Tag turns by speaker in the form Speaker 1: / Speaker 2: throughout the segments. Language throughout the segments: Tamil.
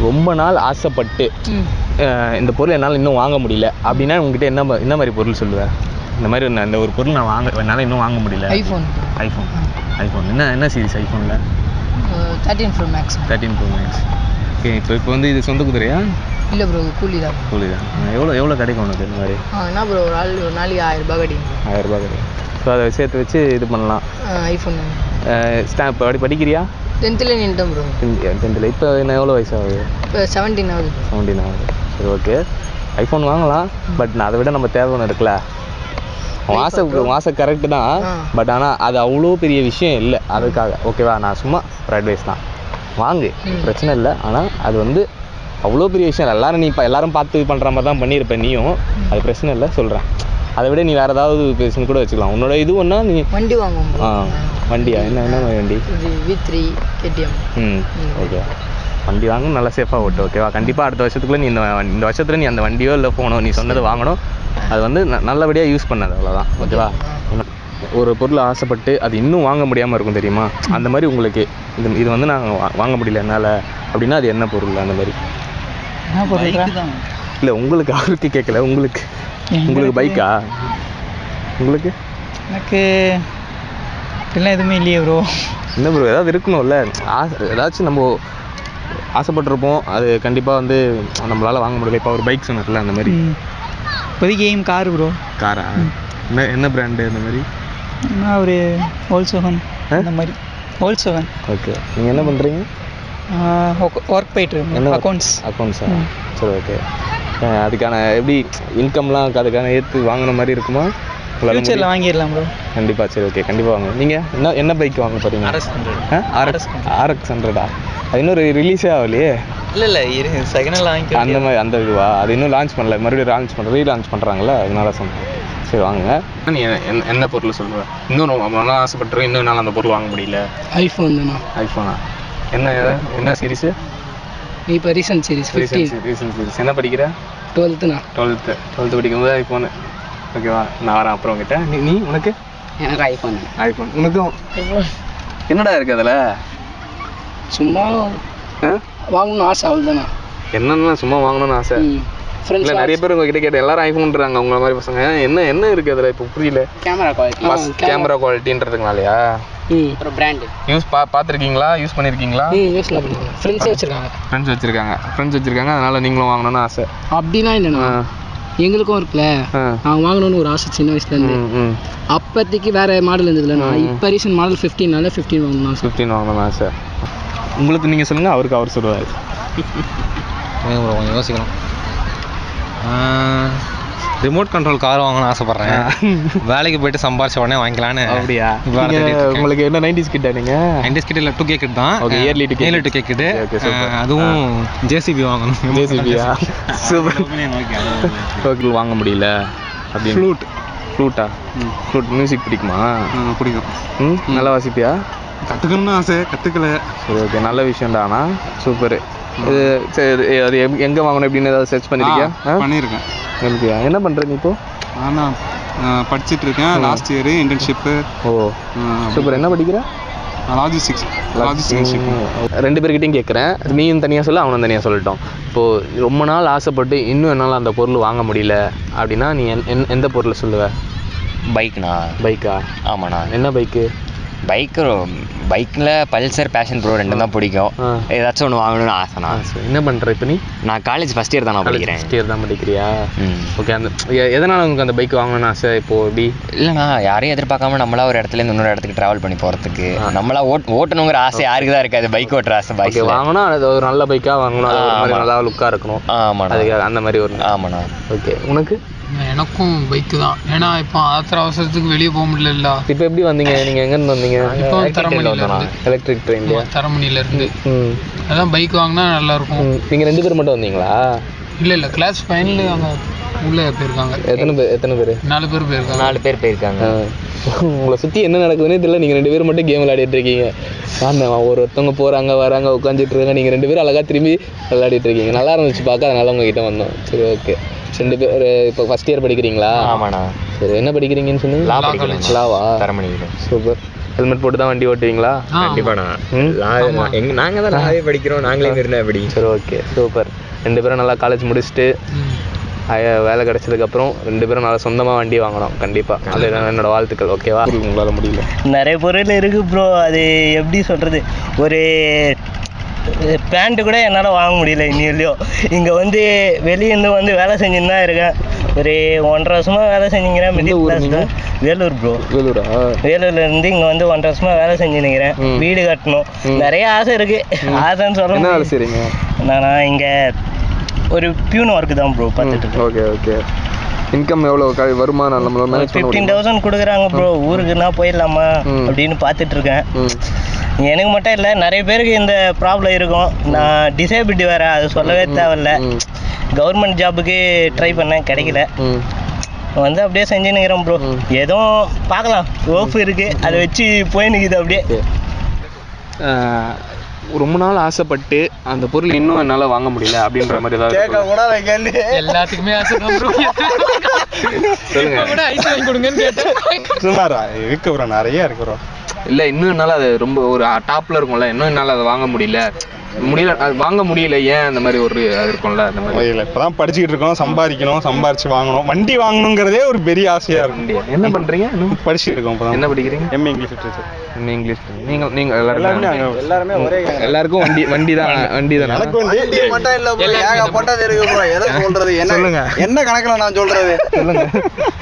Speaker 1: ரொம்ப நாள் ஆசைப்பட்டு இந்த பொருள் என்னால் இன்னும் வாங்க முடியல அப்படின்னா உங்ககிட்ட என்ன மாதிரி பொருள் சொல்லுவேன்? இந்த மாதிரி இந்த ஒரு பொருள் நான் என்னால் இன்னும் வாங்க முடியல. ஐஃபோன் என்ன சீரிஸ் ஐஃபோனில்?
Speaker 2: 13 Pro Max.
Speaker 1: ஓகே. இப்போ வந்து இது சொந்த குதிரையா?
Speaker 2: இல்லை ப்ரோ, கூலி தான்.
Speaker 1: எவ்வளோ கிடைக்கும் உனக்கு இந்த மாதிரி?
Speaker 2: என்ன ப்ரோ, ஒரு நாளைக்கு 1000 ரூபாய் கிடைக்கும்.
Speaker 1: 1000 ரூபாய் கிடைக்கும். ஸோ அதை சேர்த்து வச்சு இது பண்ணலாம்.
Speaker 2: ஐஃபோன்
Speaker 1: ஸ்டாம்ப் படிக்கிறியா?
Speaker 2: 10th நின்ட்டேன் ப்ரோ.
Speaker 1: 10th. இப்போ என்ன எவ்வளோ வயசாகுது?
Speaker 2: இப்போ 17 ஆகுது.
Speaker 1: சரி, ஓகே. ஐஃபோன் வாங்கலாம், பட் அதை விட நம்ம தேவை ஒன்று இருக்குல்ல. வாசை கரெக்டு தான், பட் ஆனால் அது அவ்வளோ பெரிய விஷயம் இல்லை அதுக்காக. ஓகேவா? நான் சும்மா ஒரு அட்வைஸ் தான், வாங்கு, பிரச்சனை இல்லை. ஆனால் அது வந்து அவ்வளோ பெரிய விஷயம் இல்லை. எல்லாரும் பார்த்து பண்ணுற மாதிரி தான் பண்ணியிருப்பேன் நீயும், அது பிரச்சனை இல்லை சொல்கிறேன். அதை விட நீ வேறு ஏதாவது பேசுன்னு கூட வச்சுக்கலாம். உன்னோட இது ஒன்றா நீ
Speaker 2: வண்டி வாங்குவோம்.
Speaker 1: வண்டியா? என்ன வண்டி?
Speaker 2: V3 KTM.
Speaker 1: ஓகே. வண்டி வாங்க, நல்லா சேஃபாக ஓட்டு. ஓகேவா? கண்டிப்பாக அடுத்த வருஷத்துக்குள்ளே நீ இந்த வருஷத்தில் நீ அந்த வண்டியோ இல்லை ஃபோனோ நீ சொன்னது வாங்கணும். அது வந்து நல்லபடியாக யூஸ் பண்ணது, அவ்வளோதான். ஓகேவா? ஒரு பொருள் ஆசைப்பட்டு அது இன்னும் வாங்க முடியாமல் இருக்கும் தெரியுமா? அந்த மாதிரி உங்களுக்கு இது வந்து நாங்கள் வாங்க முடியல என்னால் அப்படின்னா அது என்ன பொருள்? அந்த மாதிரி இல்லை, உங்களுக்கு அவருக்கு கேட்கல, உங்களுக்கு பைக்கா? உங்களுக்கு?
Speaker 2: எனக்கு இதெல்லாம் எதுவுமே இல்லையே ப்ரோ.
Speaker 1: என்ன ப்ரோ, ஏதாவது இருக்கணும்ல, ஏதாச்சும் நம்ம ஆசைப்பட்டிருப்போம், அது கண்டிப்பாக வந்து நம்மளால் வாங்க முடியல. இப்போ ஒரு பைக் சொன்னதில்ல, அந்த மாதிரி.
Speaker 2: இப்போதைக்கு கார் ப்ரோ.
Speaker 1: காரா? என்ன பிராண்டு? அந்த மாதிரி
Speaker 2: ஒரு Volkswagen. அந்த மாதிரி Volkswagen.
Speaker 1: ஓகே. நீங்கள் என்ன பண்ணுறீங்க?
Speaker 2: ஒர்க் போயிட்டுருக்கேன்.
Speaker 1: அக்கௌண்ட்ஸா? சரி, ஓகே. அதுக்கான எப்படி இன்கம்லாம் அதுக்கான ஏற்று வாங்கின மாதிரி இருக்குமா?
Speaker 2: ஃபியூச்சரில் வாங்கிடலாம் ப்ரோ.
Speaker 1: கண்டிப்பாக. சரி, ஓகே. கண்டிப்பாக வாங்க. நீங்கள் என்ன பைக் வாங்க போகிறீங்க? RX 100. அது இன்னும் ரிலீஸே ஆகலையே.
Speaker 2: இல்லை செகண்ட் வாங்கி
Speaker 1: அந்த மாதிரி அந்த இதுவா? அது இன்னும் லான்ச் பண்ணல, மறுபடியும் ரீலான்ச் பண்ணுறாங்களா, அதனால சொன்னேன். சரி, வாங்க. நீ என்ன பொருள் சொல்லுவேன்? இன்னும் ரொம்ப ஆசைப்பட்டுருக்கேன், இன்னும் என்னால் அந்த பொருள் வாங்க முடியல.
Speaker 2: ஐஃபோன் தானா?
Speaker 1: ஐஃபோனா? என்ன சீரிஸு?
Speaker 2: இப்போ ரீசன்ட் சீரிஸ் 15.
Speaker 1: Recent series. என்ன படிக்கிற? 12th படிக்கும்போது ஐஃபோனு. ஓகேவா? நான் வரேன் அப்புறம் கிட்ட. நீ உனக்கு?
Speaker 2: எனக்கு ஐஃபோன்.
Speaker 1: உனக்கும் என்னடா இருக்குது அதில்?
Speaker 2: சும்மா வாங்கணும்னு ஆசை, அவ்வளோதானே.
Speaker 1: என்னென்ன சும்மா வாங்கணும்னு ஆசை? இல்லை, நிறைய பேர் உங்ககிட்ட கேட்டேன், எல்லாரும் ஐஃபோன்றாங்க உங்களை மாதிரி பசங்க. என்ன இருக்குது அதில்? இப்போ புரியல. கேமரா குவாலிட்டின்றதுனாலயா?
Speaker 2: அப்புறம் பிராண்டு
Speaker 1: யூஸ் பார்த்துருக்கீங்களா? யூஸ் பண்ணியிருக்கீங்களா?
Speaker 2: ஃப்ரெண்ட்ஸ் வச்சுருக்காங்க.
Speaker 1: அதனால் நீங்களும் வாங்கணும்னு ஆசை?
Speaker 2: அப்படின்னா இல்லைண்ணா, எங்களுக்கும் இருக்குல்ல, நாங்கள் வாங்கணும்னு ஒரு ஆசை சின்ன வயசுலேருந்து. அப்போதைக்கு வேறு மாடல் இருந்ததுலண்ணா. இப்போ ரீசன்ட் மாடல் 15 வாங்கணும்னு ஆசை.
Speaker 1: உங்களுக்கு நீங்கள் சொல்லுங்கள், அவருக்கு அவர் சொல்லுவார்.
Speaker 3: கொஞ்சம் யோசிக்கணும். ரிமோட் கண்ட்ரோல் கார் வாங்கணும்னு ஆசைப்பட்றேன். வேலைக்கு போயிட்டு சம்பாரிச்ச உடனே வாங்கிக்கலான்னு.
Speaker 1: அப்படியா? உங்களுக்கு என்ன 90s கிட்ட? நீங்கள்
Speaker 3: 90s கிட்ட இல்லை, 2K கிட் தான்.
Speaker 1: ஓகே. Early 2K
Speaker 3: kid. அதுவும் JCB வாங்கணும்.
Speaker 1: JCBயா? சூப்பர். ஓகே. வாங்க முடியல அப்படி. ஃப்ளூட்டா? ஃப்ளூட் மியூசிக் பிடிக்குமா?
Speaker 3: பிடிக்கும்.
Speaker 1: நல்லா வாசிப்பியா?
Speaker 3: கற்றுக்கணும்னு ஆசை, கற்றுக்கல.
Speaker 1: சரி, ஓகே. நல்ல விஷயம்டாண்ணா, சூப்பரு. இது சரி, அது எங்கே வாங்கணும் எப்படின்னு ஏதாவது சர்ச் பண்ணியிருக்கியா?
Speaker 3: பண்ணியிருக்கேன்.
Speaker 1: என்ன பண்ணுற நீ இப்போ?
Speaker 3: நான் படிச்சுட்டு இருக்கேன், லாஸ்ட் இயர் இன்டர்ன்ஷிப்பு.
Speaker 1: சூப்பர். என்ன படிக்கிற?
Speaker 3: லாஜிஸ்டிக்ஸ்.
Speaker 1: 2 பேர்கிட்டையும் கேட்குறேன், நீயும் தனியாக சொல்ல, அவனும் தனியாக சொல்லட்டும். இப்போது ரொம்ப நாள் ஆசைப்பட்டு இன்னும் என்னால் அந்த பொருள் வாங்க முடியல அப்படின்னா நீ எந்த பொருளை சொல்லுவ? பைக்கா? ஆமாண்ணா. என்ன பைக்கு?
Speaker 4: பைக்கில் பல்சர், பேஷன் ப்ரோ 2 தான் பிடிக்கும். ஏதாச்சும் ஒன்று வாங்கணும்னு ஆசைண்ணா.
Speaker 1: என்ன பண்ணுற இப்போ நீ?
Speaker 4: நான் காலேஜ் ஃபஸ்ட் இயர் தான் படிக்கிறேன்.
Speaker 1: ஃபஸ்ட் இயர் தான் படிக்கிறியா? ஓகே. எதனால் உங்களுக்கு அந்த பைக் வாங்கணும்னு ஆசை? இப்போது எப்படி?
Speaker 4: இல்லைண்ணா, யாரையும் எதிர்பார்க்காம நம்மளா ஒரு இடத்துலேருந்து இன்னொரு இடத்துக்கு ட்ராவல் பண்ணி போகிறதுக்கு நம்மளா ஓட்டணுங்கிற ஆசை யாருக்கு தான் இருக்காது? பைக் ஓட்டுற ஆசை. பைக்
Speaker 1: வாங்கணும், அது ஒரு நல்ல பைக்காக வாங்கணும், நல்லா லுக்காக இருக்கணும்.
Speaker 4: ஆமாண்ணா.
Speaker 1: அதுக்கு அந்த மாதிரி ஒரு.
Speaker 4: ஆமாண்ணா.
Speaker 1: ஓகே. உனக்கு?
Speaker 2: எனக்கும் பைக்கு தான். ஏன்னா இப்போ அவசரத்துக்கு வெளியே போக முடியல.
Speaker 1: இப்போ எப்படி வந்தீங்க? நீங்கள் எங்கேருந்து வந்தீங்க?
Speaker 2: இப்போ
Speaker 1: எலக்ட்ரிக் ட்ரெயின்லையா?
Speaker 2: தரமணியிலேருந்து. அதான் பைக் வாங்கினா நல்லாயிருக்கும்.
Speaker 1: நீங்கள் 2 பேர் மட்டும் வந்தீங்களா?
Speaker 2: இல்லை, கிளாஸ் ஃபைனல் அங்கே உள்ளே போயிருக்காங்க.
Speaker 1: எத்தனை பேர்?
Speaker 2: 4 பேர் போயிருக்காங்க.
Speaker 4: 4 பேர் போயிருக்காங்க.
Speaker 1: உங்களை சுற்றி என்ன நடக்குதுன்னே தெரியல. நீங்கள் 2 பேர் மட்டும் கேம் விளையாடிட்டு இருக்கீங்க. ஒருத்தவங்க போகிறாங்க வராங்க உட்காந்துட்டு இருக்காங்க, நீங்கள் 2 பேரும் அழகாக திரும்பி விளையாடிட்டு இருக்கீங்க. நல்லா இருந்துச்சு பார்க்க, அதனால உங்ககிட்ட வந்தோம். சரி, ஓகே. 2 பேர் இப்போ ஃபஸ்ட் இயர் படிக்கிறீங்களா?
Speaker 4: ஆமாண்ணா.
Speaker 1: சரி, என்ன படிக்கிறீங்கன்னு சொன்னீங்க?
Speaker 4: லா.
Speaker 1: லாவா?
Speaker 4: தரமணியில்.
Speaker 1: சூப்பர். ஹெல்மெட் போட்டு தான் வண்டி ஓட்டுவீங்களா?
Speaker 5: கண்டிப்பா நாங்க தான் லாவே படிக்கிறோம், நாங்களே இருந்தா எப்படி.
Speaker 1: சரி, ஓகே, சூப்பர். 2 பேரும் நல்லா காலேஜ் முடிச்சுட்டு வேலை கிடைச்சதுக்கப்புறம் 2 பேரும் நல்லா சொந்தமாக வண்டி வாங்கணும் கண்டிப்பாக. அது என்னோட வாழ்த்துக்கள். ஓகேவா? உங்களால் முடியல.
Speaker 6: நிறைய பொருள் இருக்குது ப்ரோ. அது எப்படி சொல்கிறது, ஒரு பேண்ட்டு கூட என்னால் வாங்க முடியல இன்னிலையும். இங்கே வந்து வெளியேருந்து வந்து வேலை செஞ்சுன்னு தான் இருக்கேன். ஒரு 1.5 வருஷமாக வேலை செஞ்சுக்கிறேன். மிடில் கிளாஸ் தான். வேலூர் ப்ரோ. வேலூரா? வேலூர்லேருந்து இங்கே வந்து 1.5 வருஷமாக வேலை செஞ்சுன்னுக்கிறேன். வீடு கட்டணும், நிறைய ஆசை இருக்குது. ஆசைன்னு சொல்ல
Speaker 1: என்ன வேலை செய்கிறீங்க?
Speaker 6: நானா இங்கே ஒரு பியூன் ஒர்க்கு தான் ப்ரோ பார்த்துட்டு.
Speaker 1: Okay okay. இன்கம் எவ்வளோ வருமானம்? நம்ம
Speaker 6: 15,000 கொடுக்குறாங்க ப்ரோ. ஊருக்குன்னா போயிடலாமா அப்படின்னு பார்த்துட்டு இருக்கேன். எனக்கு மட்டும் இல்லை, நிறைய பேருக்கு இந்த ப்ராப்ளம் இருக்கும். நான் டிசேபிலிட்டி வேறு, அது சொல்லவே தேவையில்ல. கவர்மெண்ட் ஜாபுக்கு ட்ரை பண்ணேன், கிடைக்கல. வந்து அப்படியே செஞ்சுன்னுக்கிறேன் ப்ரோ. எதுவும் பார்க்கலாம், ஓப்பு இருக்குது, அதை வச்சு போயின்னுக்குது அப்படியே.
Speaker 1: ரொம்ப நாள் ஆசைப்பட்டு அந்த பொருள் இன்னும் என்னால் வாங்க முடியல அப்படின்ற மாதிரி ஏதாவது
Speaker 2: எல்லாத்துக்குமே ஆசை தான் ப்ரோ. சொல்லுங்க, ஐஸ் வாங்கி கொடுங்கன்னு கேட்டேன்.
Speaker 3: இருக்கு ப்ரோ, நிறைய இருக்கு ப்ரோ.
Speaker 1: இல்லை, இன்னும் என்னால் அது ரொம்ப ஒரு டாப்பில் இருக்கும்ல, இன்னும் என்னால் அதை வாங்க முடியல, அது வாங்க முடியல. ஏன் அந்த மாதிரி ஒரு அது இருக்கும்ல, அந்த மாதிரி
Speaker 3: இல்லை, இப்போ தான் படிச்சுக்கிட்டு இருக்கோம், சம்பாரிச்சு வாங்கணும். வண்டி வாங்கணுங்கிறதே ஒரு பெரிய ஆசையாக இருக்கும்.
Speaker 1: என்ன பண்ணுறீங்க?
Speaker 3: படிச்சுட்டு இருக்கோம். இப்போ
Speaker 1: என்ன படிக்கிறீங்க?
Speaker 3: MA English literature.
Speaker 1: MA English. நீங்கள் எல்லாருமே ஒரே எல்லாருக்கும் வண்டி தான்.
Speaker 5: எனக்கு வண்டி மட்டும் இல்லை ப்ரோ, ஏகப்பட்டது இருக்கு ப்ரோ. எதை சொல்றது? என்ன கணக்கில் நான் சொல்றது? சொல்லுங்க.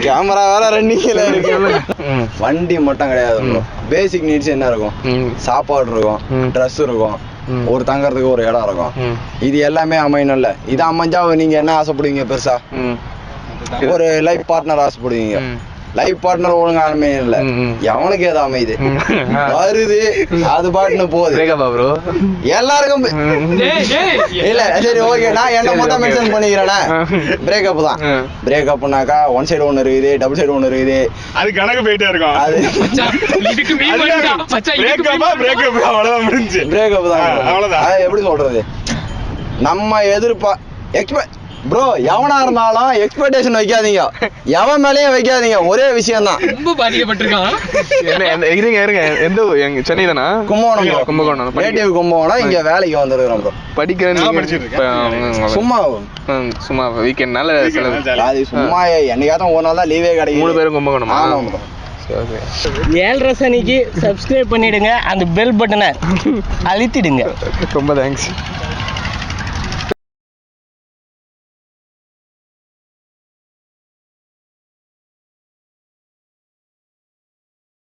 Speaker 5: கேமரா வேற ரன்னிங்ல இருக்கு. வண்டி மட்டும் கிடையாது ப்ரோ. பேசிக் நீட்ஸ் என்ன இருக்கும்? சாப்பாடு இருக்கும், ட்ரெஸ் இருக்கும், ஒரு தங்கறதுக்கு ஒரு இடம் இருக்கும். இது எல்லாமே அமையணும்ல. இது அமைஞ்சா நீங்க என்ன ஆசைப்படுவீங்க? பெருசா ஒரு லைஃப் பார்ட்னர் ஆசைப்படுவீங்க. லைஃப் பார்ட்னர் ஒழுங்கா அமையும் இல்ல, எவனுக்கு ஏதோ அமையுது வருது, அது பாட்டுன்னு போகுது. எல்லாருக்கும் இல்ல. சரி, ஓகே, நான் என்ன மட்டும் மென்ஷன் பண்ணிக்கிறேன்னா பிரேக்கப் தான். பிரேக்கப்னாக்கா ஒன் சைடு ஒன்று இருக்குது, டபுள் சைடு ஒன்று இருக்குது.
Speaker 3: அது கணக்கு போயிட்டே இருக்கும். அது
Speaker 5: பிரேக்கப் தான். அவ்வளவுதான். எப்படி சொல்றது, நம்ம ப்ரோ எவனா இருந்தாலும் எக்ஸ்பெக்டேஷன் வைக்காதீங்க, எவன் மேலேயும் வைக்காதீங்க. ஒரே விஷயம் தான்.
Speaker 2: ரொம்ப பாதிக்கப்பட்டிருக்கான்.
Speaker 1: எந்த சென்னை தானா?
Speaker 5: கும்பகோணம்.
Speaker 1: கும்பகோணம்
Speaker 5: நேட்டிவ் கும்பகோணம். இங்க வேலைக்கு வந்துருக்கிறோம் ப்ரோ.
Speaker 1: படிக்கிறேன். சும்மா வீக்கெண்ட்னால
Speaker 5: அது சும்மா என்னைக்காவது ஒரு நாள் தான் லீவே கிடைக்கும்.
Speaker 1: 3 பேரும் கும்பகோணம்.
Speaker 5: ஆமாம் ப்ரோ.
Speaker 6: 7:30 சனிக்கு சப்ஸ்கிரைப் பண்ணிடுங்க, அந்த பெல் பட்டனை அழுத்திடுங்க.
Speaker 1: ரொம்ப தேங்க்ஸ்.